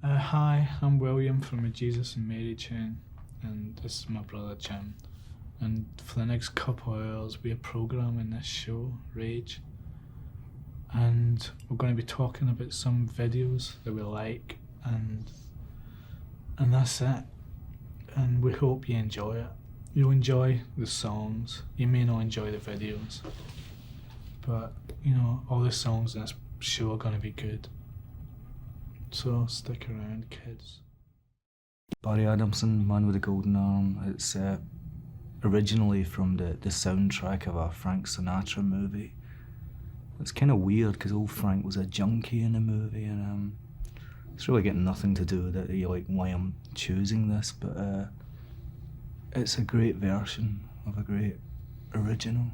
Hi, I'm William from a Jesus and Mary chain, and this is my brother Jim. And for the next couple of hours, we are programming this show, Rage, and we're going to be talking about some videos that we like, and that's it. And we hope you enjoy it. You'll enjoy the songs. You may not enjoy the videos, but all the songs in this show are going to be good. So stick around, kids. Barry Adamson, Man with a Golden Arm. It's originally from the soundtrack of a Frank Sinatra movie. It's kind of weird because old Frank was a junkie in the movie, and it's really got nothing to do with it, like why I'm choosing this, but it's a great version of a great original.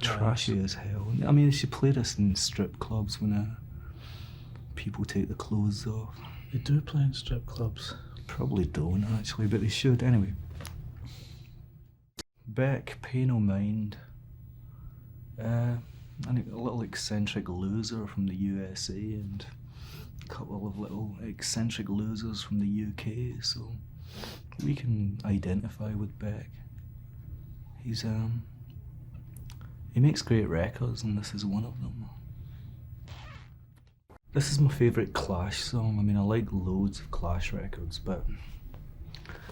Trashy as hell. I mean, they should play this in strip clubs when people take the clothes off. They do play in strip clubs. Probably don't actually, but they should anyway. BECK Pay No Mind. A little eccentric loser from the USA and a couple of little eccentric losers from the UK, so we can identify with BECK. He makes great records, and this is one of them. This is my favourite Clash song. I mean, I like loads of Clash records, but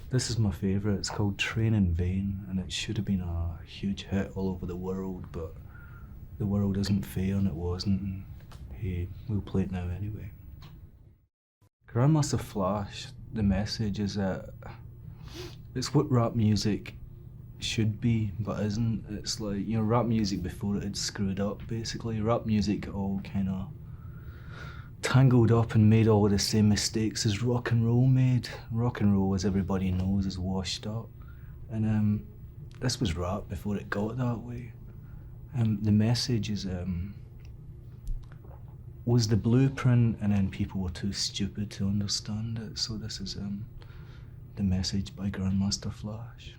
this is my favourite. It's called Train in Vain, and it should have been a huge hit all over the world, but the world isn't fair and it wasn't, and hey, we'll play it now anyway. Grandmaster Flash, the message is that it's what rap music should be, but isn't. It's like, rap music before it had screwed up, basically. Rap music all kind of tangled up and made all the same mistakes as rock and roll made. Rock and roll, as everybody knows, is washed up. And this was rap before it got that way. The message was the blueprint, and then people were too stupid to understand it. So this is the message by Grandmaster Flash.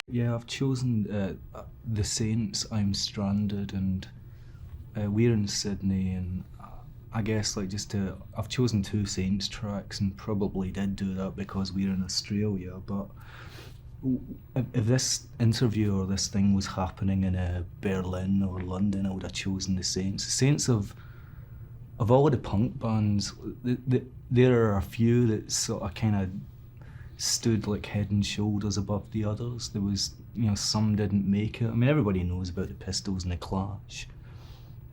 Yeah, I've chosen The Saints, I'm Stranded, and we're in Sydney, and I guess I've chosen two Saints tracks, and probably did do that because we're in Australia, but if this interview or this thing was happening in Berlin or London, I would have chosen The Saints. The Saints of all of the punk bands, there are a few that sort of kind of stood like head and shoulders above the others. There was, some didn't make it. I mean, everybody knows about the Pistols and the Clash.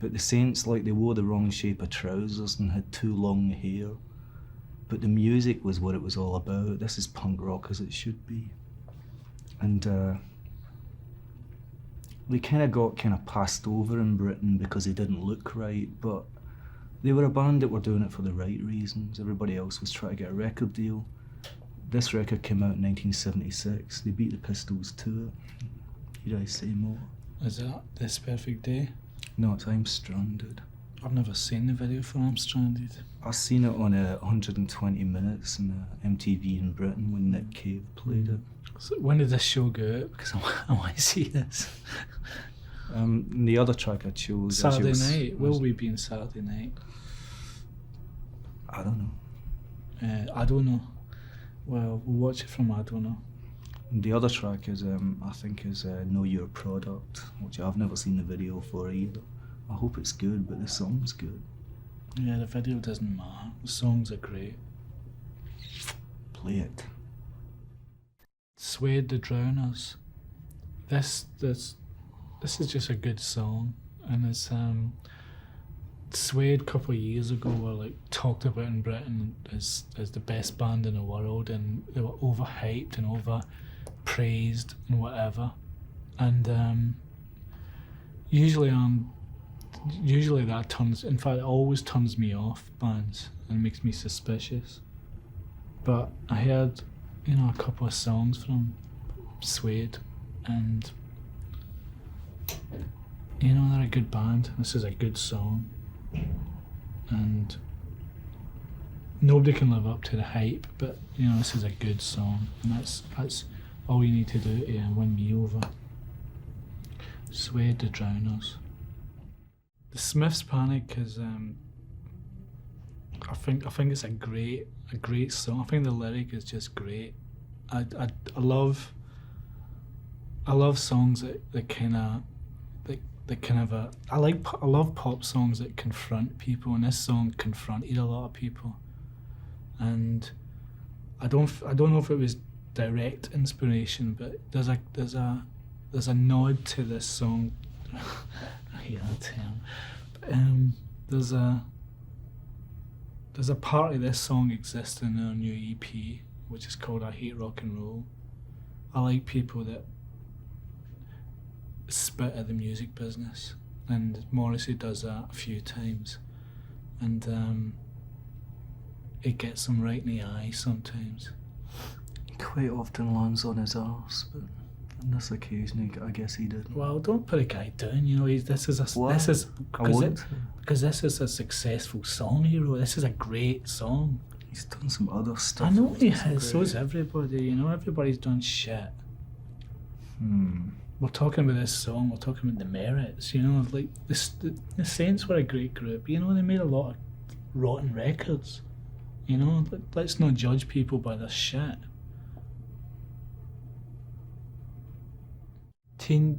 But the Saints, they wore the wrong shape of trousers and had too long hair. But the music was what it was all about. This is punk rock as it should be. And they kind of got passed over in Britain because they didn't look right, but they were a band that were doing it for the right reasons. Everybody else was trying to get a record deal. This record came out in 1976. They beat the Pistols to it. Need I say more? Is that This Perfect Day? No, it's I'm Stranded. I've never seen the video for I'm Stranded. I seen it on 120 Minutes in MTV in Britain when Nick Cave played it. So when did this show go out? Because I want to see this. The other track I chose... Saturday night? Will we be in Saturday night? I don't know. I don't know. Well, we'll watch it from I don't know. The other track is, I think, is Know Your Product, which I've never seen the video for either. I hope it's good, but the song's good. Yeah, the video doesn't matter. The songs are great. Play it. SUEDE The Drowners. This is just a good song, and it's SUEDE a couple of years ago were talked about in Britain as the best band in the world, and they were overhyped and overpraised and whatever. And usually that in fact, it always turns me off bands and makes me suspicious. But I heard, a couple of songs from SUEDE, and they're a good band. This is a good song. And nobody can live up to the hype, but this is a good song, and that's all you need to do to win me over. SUEDE The Drowners. The Smiths' Panic is I think it's a great song. I think the lyric is just great. I love songs that kind of I love pop songs that confront people, and this song confronted a lot of people. And I don't know if it was direct inspiration, but there's a nod to this song. I hear that term. There's a part of this song existing in our new EP, which is called I Hate Rock and Roll. I like people that spit at the music business, and Morrissey does that a few times, and it gets him right in the eye sometimes. Quite often lands on his arse, but on this occasion I guess he didn't. Well, don't put a guy down, you know. This is because this is a successful song he wrote. This is a great song. He's done some other stuff. I know he has. So's everybody. You know, everybody's done shit. We're talking about this song. We're talking about the merits. You know, like the Saints were a great group. You know, they made a lot of rotten records. You know, let's not judge people by their shit.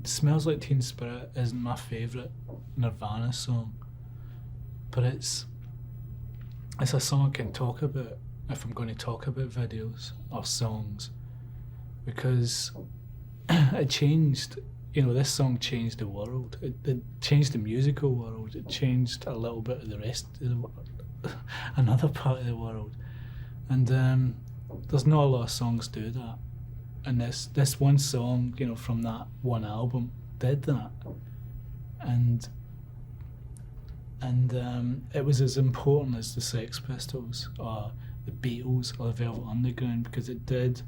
Smells Like Teen Spirit isn't my favourite Nirvana song, but it's a song I can talk about if I'm going to talk about videos or songs, because it changed, you know, this song changed the world. It changed the musical world. It changed a little bit of the rest of the world, another part of the world. And there's not a lot of songs do that. And this one song, you know, from that one album did that. And it was as important as the Sex Pistols or the Beatles or the Velvet Underground, because it did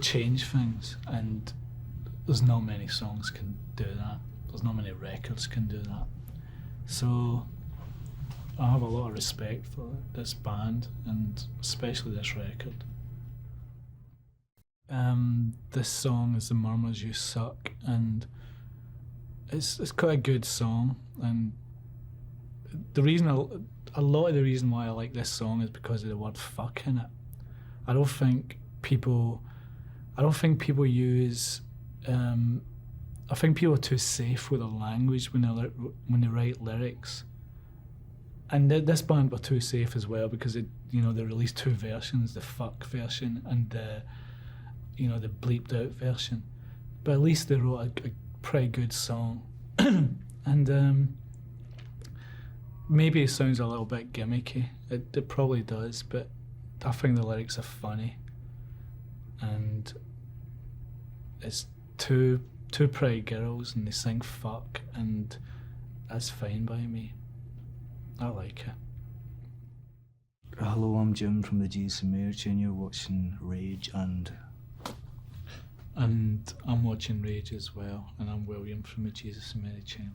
change things, and there's not many songs can do that. There's not many records can do that. So I have a lot of respect for this band, and especially this record. This song is the Murmurs You Suck, and it's quite a good song, and a lot of the reason why I like this song is because of the word fuck in it. I don't think people use I think people are too safe with their language when they write lyrics. And this band were too safe as well, because they released two versions, the fuck version and the bleeped out version. But at least they wrote a pretty good song. And maybe it sounds a little bit gimmicky. It probably does, but I think the lyrics are funny. And it's two pretty girls and they sing fuck, and that's fine by me. I like it. Hello, I'm Jim from the Jesus and Mary Chain. You're watching Rage, and I'm watching Rage as well, and I'm William from the Jesus and Mary Chain.